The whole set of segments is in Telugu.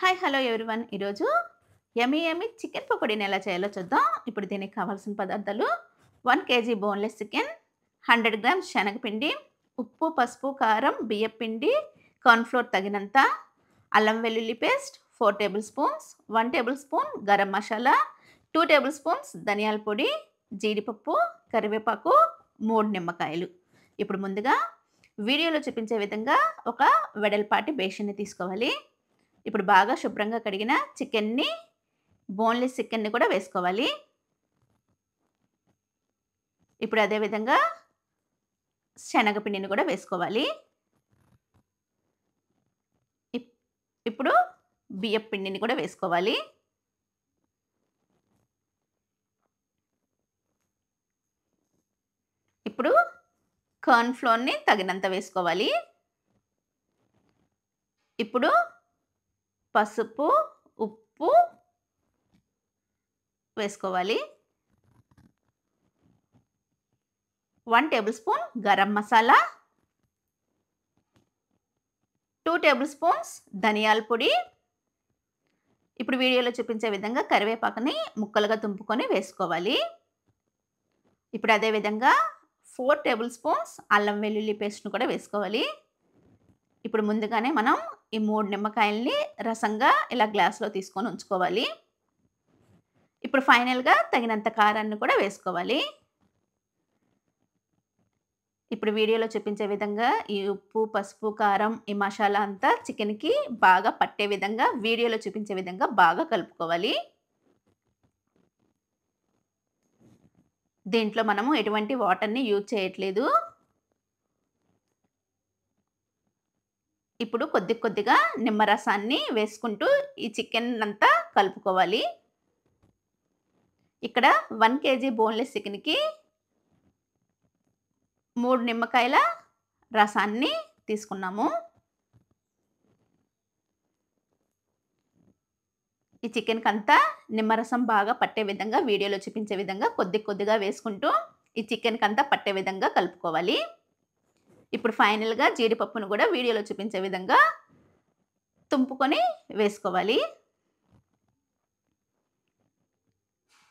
Hi hello everyone. ఈరోజు యమ్మీ యమ్మీ చికెన్ పకోడీని ఎలా చేయాలో చూద్దాం. ఇప్పుడు దీనికి కావాల్సిన పదార్థాలు: 1 కేజీ బోన్లెస్ చికెన్, 100 గ్రామ్స్ శనగపిండి, ఉప్పు, పసుపు, కారం, బియ్యపిండి, కార్న్‌ఫ్లోర్ తగినంత, అల్లం వెల్లుల్లి paste 4 table spoons, 1 table spoon garam masala, 2 table spoons ధనియాల పొడి, జీడిపప్పు, కరివేపాకు, 3 నిమ్మకాయలు. ఇప్పుడు ముందుగా వీడియోలో చూపించే విధంగా ఒక వెడల్పాటి బేషన్‌ని తీసుకోవాలి. ఇప్పుడు బాగా శుభ్రంగా కడిగిన చికెన్‌ని, బోన్‌లెస్ చికెన్‌ని కూడా వేసుకోవాలి. ఇప్పుడు అదే విధంగా శనగపిండిని కూడా వేసుకోవాలి. ఇప్ ఇప్పుడు బియ్యపు పిండిని కూడా వేసుకోవాలి. ఇప్పుడు కార్న్ ఫ్లోర్‌ని తగినంత వేసుకోవాలి. ఇప్పుడు పసుపు, ఉప్పు వేసుకోవాలి. 1 table spoon garam masala, 2 table spoons ధనియాల పొడి. ఇప్పుడు వీడియోలో చూపించే విధంగా కరివేపాకుని ముక్కలుగా తుంపుకొని వేసుకోవాలి. ఇప్పుడు అదే విధంగా 4 టేబుల్ స్పూన్స్ అల్లం వెల్లుల్లి పేస్ట్‌ని కూడా వేసుకోవాలి. ఇప్పుడు ముందుగానే మనం ఈ 3 నిమ్మకాయల్ని రసంగా ఇలా గ్లాస్‌లో తీసుకొని ఉంచుకోవాలి. ఇప్పుడు ఫైనల్‌గా తగినంత కారాన్ని కూడా వేసుకోవాలి. ఇప్పుడు వీడియోలో చూపించే విధంగా ఈ ఉప్పు, పసుపు, కారం, ఈ మసాలా అంతా చికెన్‌కి బాగా పట్టే విధంగా వీడియోలో చూపించే విధంగా బాగా కలుపుకోవాలి. దీంట్లో మనము ఎటువంటి వాటర్‌ని యూజ్ చేయట్లేదు. ఇప్పుడు కొద్ది కొద్దిగా నిమ్మరసాన్ని వేసుకుంటూ ఈ చికెన్ అంతా కలుపుకోవాలి. ఇక్కడ 1 కేజీ బోన్‌లెస్ చికెన్‌కి 3 నిమ్మకాయల రసాన్ని తీసుకున్నాము. ఈ చికెన్‌కంతా నిమ్మరసం బాగా పట్టే విధంగా వీడియోలో చూపించే విధంగా కొద్ది కొద్దిగా వేసుకుంటూ ఈ చికెన్‌కంతా పట్టే విధంగా కలుపుకోవాలి. ఇప్పుడు ఫైనల్‌గా జీడిపప్పును కూడా వీడియోలో చూపించే విధంగా తుంపుకొని వేసుకోవాలి.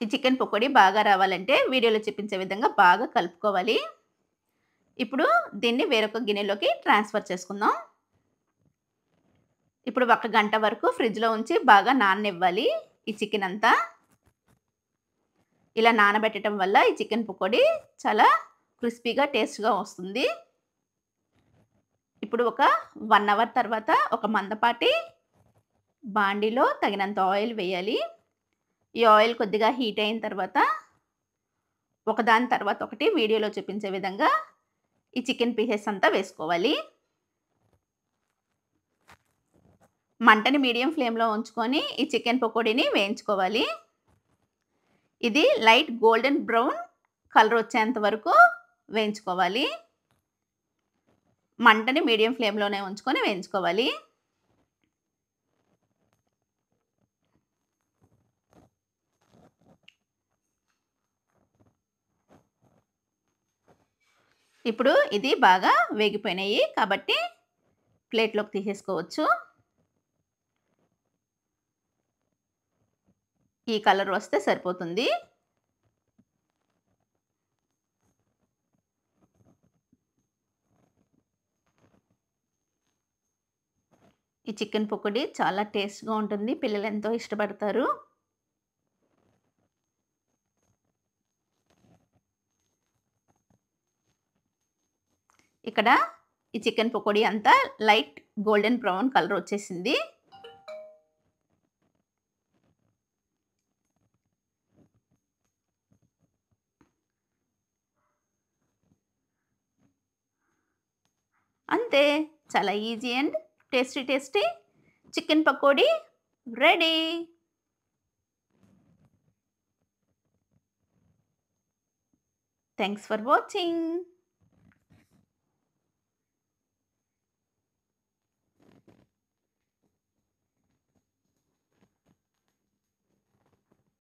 ఈ చికెన్ పకోడీ బాగా రావాలంటే వీడియోలో చూపించే విధంగా బాగా కలుపుకోవాలి. ఇప్పుడు దీన్ని వేరొక గిన్నెలోకి ట్రాన్స్‌ఫర్ చేసుకుందాం. ఇప్పుడు 1 గంట వరకు ఫ్రిడ్జ్‌లో ఉంచి బాగా నాననివ్వాలి ఈ చికెన్ అంతా. ఇలా నానబెట్టడం వల్ల ఈ చికెన్ పకోడీ చాలా క్రిస్పీగా, టేస్ట్‌గా వస్తుంది. ఇప్పుడు ఒక 1 అవర్ తర్వాత ఒక మందపాటి బాండీలో తగినంత ఆయిల్ వేయాలి. ఈ ఆయిల్ కొద్దిగా హీట్ అయిన తర్వాత ఒకదాని తర్వాత ఒకటి వీడియోలో చూపించే విధంగా ఈ చికెన్ పీసెస్ అంతా వేసుకోవాలి. మంటని మీడియం ఫ్లేమ్‌లో ఉంచుకొని ఈ చికెన్ పకోడీని వేయించుకోవాలి. ఇది లైట్ గోల్డెన్ బ్రౌన్ కలర్ వచ్చేంత వరకు వేయించుకోవాలి. మంటని మీడియం ఫ్లేమ్‌లోనే ఉంచుకొని వేయించుకోవాలి. ఇప్పుడు ఇది బాగా వేగిపోయినాయి కాబట్టి ప్లేట్‌లోకి తీసేసుకోవచ్చు. ఈ కలర్ వస్తే సరిపోతుంది. ఈ చికెన్ పకోడీ చాలా టేస్ట్‌గా ఉంటుంది. పిల్లలు ఎంతో ఇష్టపడతారు. ఇక్కడ ఈ చికెన్ పకోడీ అంతా లైట్ గోల్డెన్ బ్రౌన్ కలర్ వచ్చేసింది. అంతే, చాలా easy and tasty tasty chicken pakodi ready. Thanks for watching.